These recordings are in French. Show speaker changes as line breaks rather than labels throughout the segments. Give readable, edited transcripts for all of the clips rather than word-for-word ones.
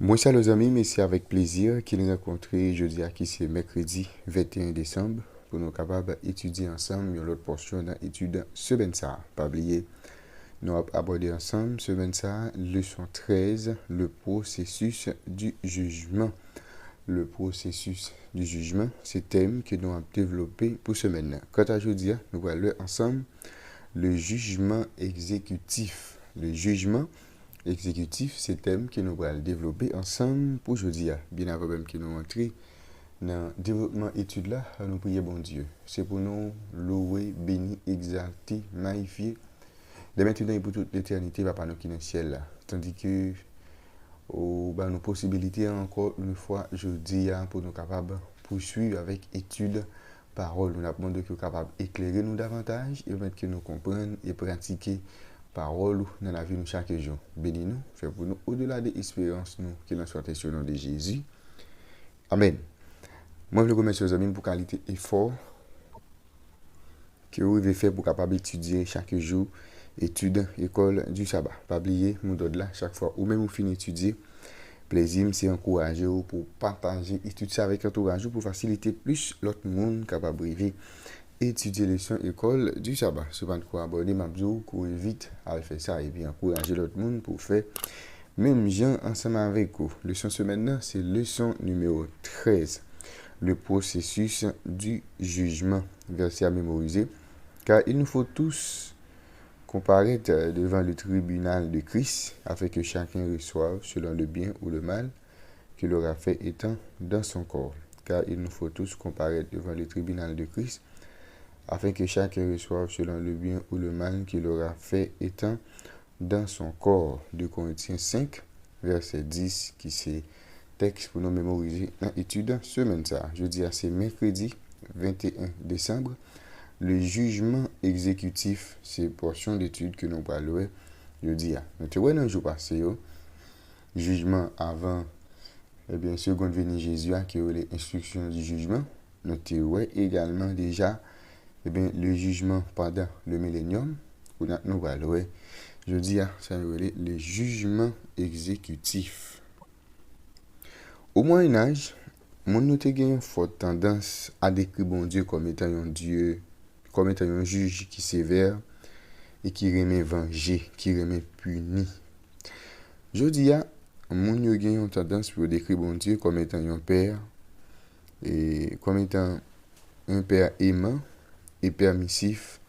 Moi, chers amis, mais c'est avec plaisir qu'il est rencontré jeudi à qui c'est mercredi 21 décembre pour nous capables d'étudier ensemble une autre portion dans l'étude semaine ça. Pas oublier, nous allons aborder ensemble semaine ça, leçon 13, le processus du jugement. Le processus du jugement, c'est le thème que nous allons développer pour semaine. Quant à jeudi, nous allons lire ensemble le jugement exécutif. Le jugement exécutif, c'est le thème que nous allons développer ensemble pour aujourd'hui. Bien avant même que nous entrions dans le développement étude là, nous prions bon Dieu. C'est pour nous louer, bénir, exalter, magnifier. De maintenant et pour toute l'éternité, Papa nous qui est dans le ciel là. Tandis que nos possibilités encore une fois jeudi pour nous capables de poursuivre avec étude parole. Nous avons demandé que nous capables d'éclairer nous davantage et permettre que nous comprenions et pratiquer parole dans la vie de chaque jour. Bénis-nous, fais pour nous au-delà des espérances nous qu'il en soit sur le nom de Jésus. Amen. Moi, je vous remercie aux amis pour la qualité et effort que vous avez fait pour capable étudier chaque jour, étude, école du sabbat. Pas oublier, mon dos là, chaque fois, ou même vous finissez d'étudier, plaisir, c'est encourager pour partager étudier ça avec l'entourage pour faciliter plus l'autre monde capable de vivre étudier les leçons école du sabbat. Souvent, quoi aborder ma bio, courir vite à faire ça et puis encourager l'autre monde pour faire même gens ensemble avec vous. Leçon semaine, c'est leçon numéro 13. Le processus du jugement. Verset à mémoriser. Car il nous faut tous comparaître devant le tribunal de Christ afin que chacun reçoive selon le bien ou le mal qu'il aura fait étant dans son corps. Car il nous faut tous comparaître devant le tribunal de Christ afin que chacun reçoive selon le bien ou le mal qu'il aura fait étant dans son corps. 2 Corinthiens 5, verset 10, qui c'est texte pour nous mémoriser dans l'étude semaine ça. Jeudi à c'est mercredi 21 décembre. Le jugement exécutif, c'est portion d'étude que nous parlons jeudi à. Nous te voyons un jour passé, jugement avant, seconde venue Jésus qui est les instructions du jugement. Nous te voyons également déjà le jugement pendant le millénium. Nous parlons jeudi à, ça nous le jugement exécutif. Au Moyen-Âge, mon nous a une forte tendance à décrire bon Dieu comme étant un Dieu, comme étant un juge qui sévère et qui remet venger, qui remet punir. Je dis à mon yo gen une tendance pour décrire bon Dieu comme étant un père et comme étant un père aimant et permissif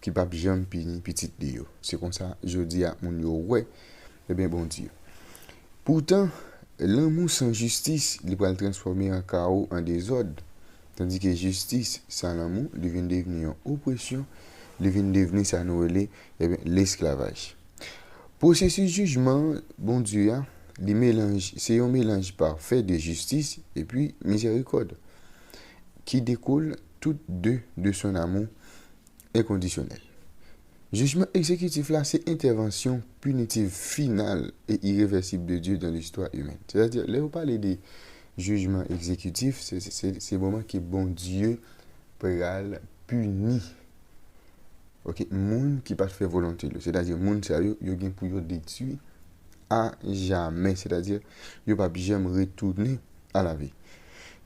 qui pas jamais punir petit Dieu. C'est comme ça je dis à mon yo ouais, bon Dieu. Pourtant, l'amour sans justice, il va le transformer en chaos, en désordre. Tandis que justice sans l'amour, il vient devenir une oppression, il vient devenir ça nous relève l'esclavage. Processus jugement, bon Dieu, c'est un mélange parfait de justice et puis miséricorde, qui découle toutes deux de son amour inconditionnel. Jugement exécutif là, c'est intervention punitive finale et irréversible de Dieu dans l'histoire humaine. C'est-à-dire, là, vous parlez de jugement exécutif, c'est le moment que bon Dieu peut punir. Ok, monde qui pas fait volonté, c'est-à-dire monde sérieux, il y a pour yo détruire à jamais, c'est-à-dire il pas jamais retourner à la vie.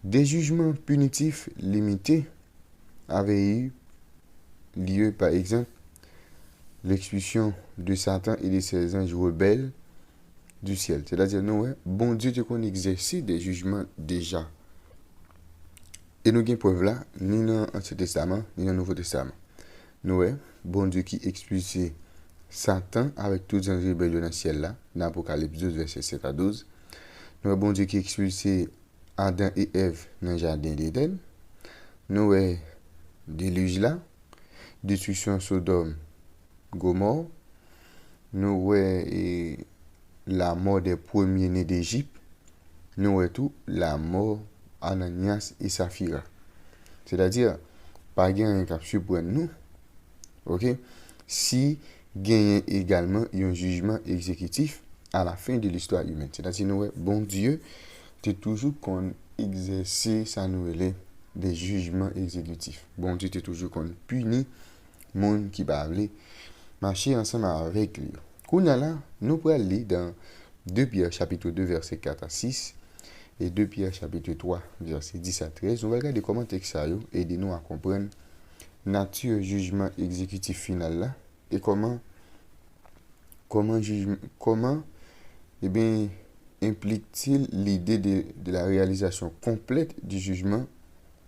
Des jugements punitifs limités avaient eu lieu, par exemple, l'expulsion de Satan et de ses anges rebelles du ciel. C'est-à-dire, nous, bon Dieu, qu'on exerce des jugements déjà. Et nous avons preuve là, ni dans l'Ancien Testament, ni dans le Nouveau Testament. Nous, bon Dieu qui expulsé Satan avec tous les anges rebelles dans le ciel là, dans l'Apocalypse 12, verset 7 à 12. Nous, bon Dieu qui expulsé Adam et Ève dans le jardin d'Éden. Nous, déluge là, destruction Sodome, Gomorrhe. Nous, la mort des premiers-nés d'Égypte. Nous, tout la mort Ananias et Saphira. C'est-à-dire, pas un cap surprendre nous. OK? Si gagne également un jugement exécutif à la fin de l'histoire humaine. C'est-à-dire, nous, bon Dieu, c'est toujours qu'on exerce ça nous des jugements exécutifs. Bon Dieu, c'est toujours qu'on punit monde qui va aller marcher ensemble avec lui. Qu'on a là, nous pouvons aller dans 2 Pierre chapitre 2 verset 4 à 6 et 2 Pierre chapitre 3 verset 10 à 13. On va regarder comment texte ça aide nous à comprendre nature jugement exécutif final là et comment eh bien implique-t-il l'idée de la réalisation complète du jugement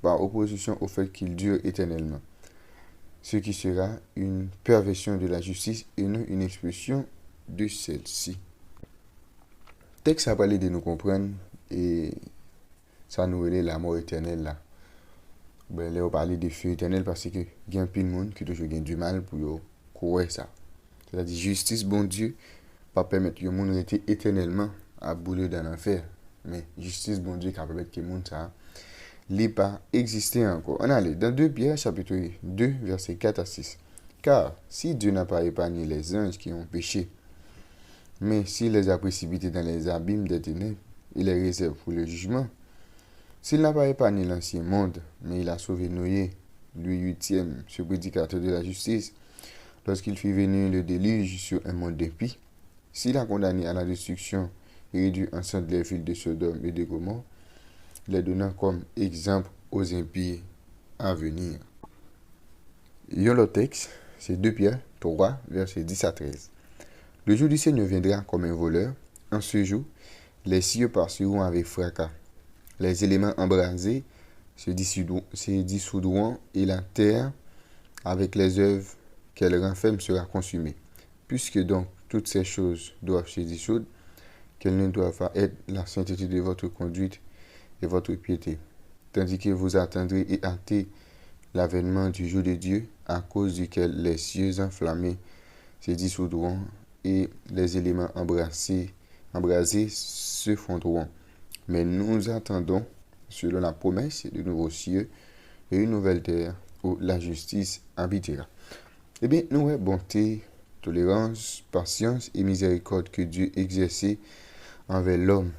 par opposition au fait qu'il dure éternellement, ce qui sera une perversion de la justice et non une expression de celle-ci. Texte a parlé de nous comprendre et ça nous relève la mort éternelle là. Ben là on parle de feu éternel parce que il y a un pile monde qui toujours du mal pour courir ça. C'est-à-dire justice bon Dieu pas permettre que monde rester éternellement à bouler dans l'enfer, mais justice bon Dieu qui permettre que monde ça n'est pas exister encore. On allait dans 2 Pierre chapitre 2 verset 4 à 6. Car si Dieu n'a pas épargné les anges qui ont péché, mais s'il les a précipités dans les abîmes des ténèbres, il les réserve pour le jugement. S'il n'a pas épargné l'ancien monde, mais il a sauvé Noé, lui huitième, ce prédicateur de la justice, lorsqu'il fit venir le déluge sur un monde d'impie, s'il a condamné à la destruction et réduit enceinte les villes de Sodome et de Gomorrhe, les donnant comme exemple aux impies à venir. Le texte, c'est 2 Pierre 3, versets 10 à 13. Le jour du Seigneur viendra comme un voleur. En ce jour, les cieux passeront avec fracas. Les éléments embrasés se dissoudront et la terre, avec les œuvres qu'elle renferme, sera consumée. Puisque donc toutes ces choses doivent se dissoudre, qu'elles ne doivent pas être la sainteté de votre conduite et votre piété, tandis que vous attendrez et hâtez l'avènement du jour de Dieu, à cause duquel les cieux enflammés se dissoudront et les éléments embrasés se fondront. Mais nous attendons, selon la promesse, de nouveaux cieux et une nouvelle terre où la justice habitera. Eh bien, nous avons bonté, tolérance, patience et miséricorde que Dieu exerçait envers l'homme.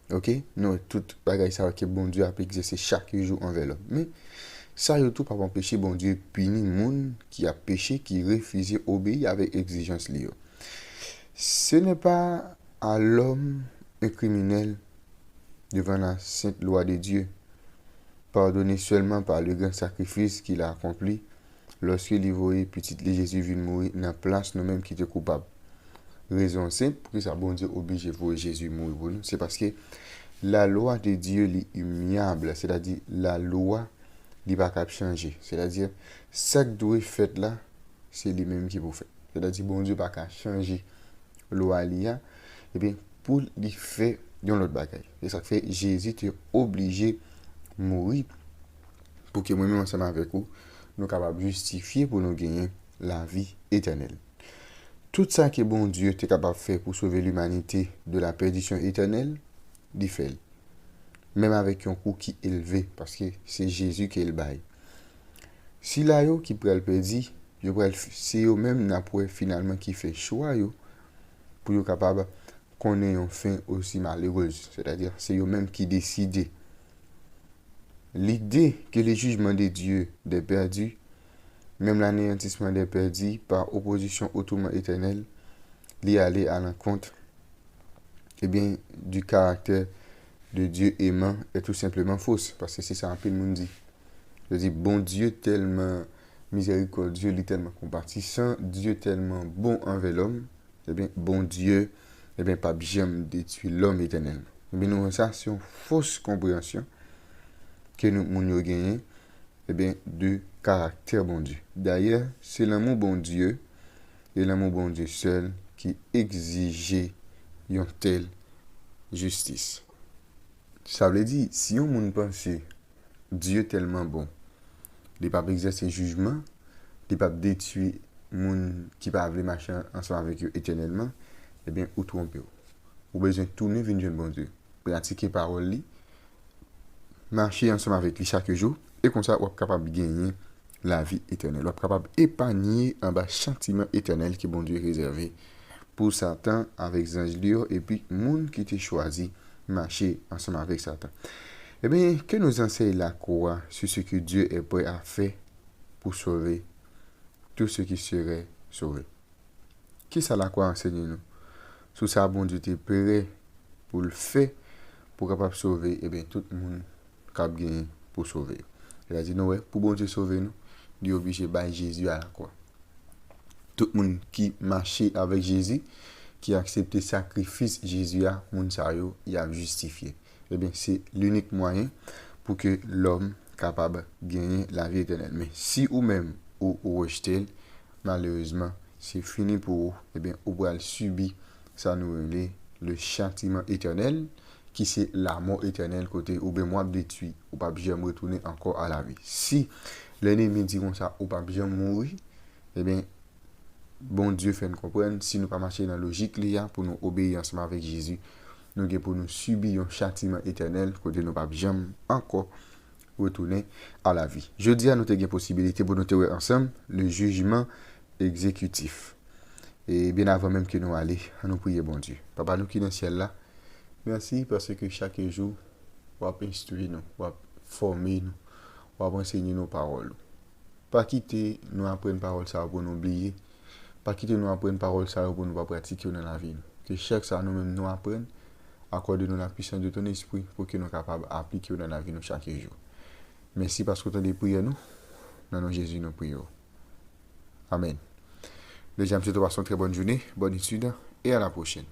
Ok? Nous, tout bagaille ça que bon Dieu a exercé chaque jour envers l'homme. Mais ça, tout par péché, bon Dieu punit le monde qui a péché, qui refusait obéir avec exigence liée. Ce n'est pas à l'homme un criminel devant la sainte loi de Dieu, pardonné seulement par le grand sacrifice qu'il a accompli lorsqu'il y voyait petit Jésus vient mourir dans la place nous-mêmes qui étaient coupables. Raison simple pour que ça bon Dieu oblige voir Jésus mourir pour nous, c'est parce que la loi de Dieu est immuable, c'est-à-dire la loi n'est pas capable de changer. C'est-à-dire, ce que doit fait là, c'est lui-même qui vous fait. C'est-à-dire, bon Dieu pas capable de changer la loi liée, et bien, pour lui faire dans l'autre bagaille. Et ça fait Jésus est obligé de mourir pour que moi-même ensemble avec vous, nous sommes capables de justifier pour nous gagner la vie éternelle. Tout ça que bon Dieu est capable de faire pour sauver l'humanité de la perdition éternelle, il fait. Même avec un coût qui est élevé, parce que c'est Jésus qui est le bail. Si là, qui peut le perdre, c'est eux-mêmes finalement qui fait choix pour être capable qu'on ait une fin aussi malheureuse. C'est-à-dire, c'est eux-mêmes qui décident. L'idée que le jugement de Dieu des perdus, même l'anéantissement des perdus par opposition au tourment éternel, l'y aller à l'encontre du caractère de Dieu aimant est tout simplement fausse. Parce que c'est ça un peu le monde dit. Je dis, bon Dieu tellement miséricordieux, il est tellement compatissant, Dieu tellement bon envers l'homme, bon Dieu, pas bien détruire l'homme éternellement. Nous, ça, c'est une fausse compréhension que nous avons gagné de caractère bon Dieu. D'ailleurs, c'est l'amour bon Dieu et l'amour bon Dieu seul qui exigeait une telle justice. Ça veut dire, si on monde pense Dieu tellement bon, il ne peut pas exercer jugement, il ne peut pas détruire monde qui va avoir machin ensemble avec eux éternellement, ou tromper. Ou besoin de tourner vers bon Dieu, pratiquer parole, marcher ensemble avec lui chaque jour, et comme ça, on est capable de gagner la vie éternelle. On est capable d'épargner un bas châtiment éternel que bon Dieu réservé pour Satan avec les anges et puis monde qui t'a choisi marcher ensemble avec Satan. Que nous enseigne la croix sur ce que Dieu est prêt à faire pour sauver tout ce qui serait sauvé. Qui ça la croix enseigne nous? Sous ça, bon Dieu t'est prêt pour le faire, pour capable sauver, et bien tout le monde cap gagner pour sauver. Il a dit, non, ouais, pour bon Dieu sauver nous, il est obligé de battre Jésus à la croix. Tout le monde qui marchait avec Jésus, qui a accepté le sacrifice Jésus a, il a justifié. Eh bien, c'est l'unique moyen pour que l'homme capable de gagner la vie éternelle. Mais si ou même ou rejeté, malheureusement, c'est fini pour vous. Eh bien, vous pouvez subir ça nous relève le châtiment éternel, qui c'est la mort éternelle côté ou bien moi détruit, ou pas jamais retourner encore à la vie. Si l'ennemi dit comme ça, ou pas jamais mourir, eh bien, bon Dieu fait nous comprendre, si nous pas marcher dans la logique pour nous obéir ensemble avec Jésus, nous avons pour nous subir un châtiment éternel, côté nous pas jamais encore retourner à la vie. Je dis à nous avons possibilité pour nous trouver ensemble le jugement exécutif. Et bien avant même que nous allions, nous prier bon Dieu. Papa nous qui dans le ciel là, merci parce que chaque jour, vous avez instruit nous, vous avez formé nous, vous avez enseigné nos paroles. Pas quitter nous apprendre parole ça pour nous oublier. Pas quitter nous apprendre parole ça pour nous pas pratiquer dans la vie. Que chaque ça nous-mêmes nous apprendre, accorde-nous la puissance de ton esprit pour que nous soyons capables d'appliquer dans la vie chaque jour. Merci parce que tu as des prières nous. Dans le nom de Jésus, nous prions. Amen. Déjà, je te passe une très bonne journée, bonne étude et à la prochaine.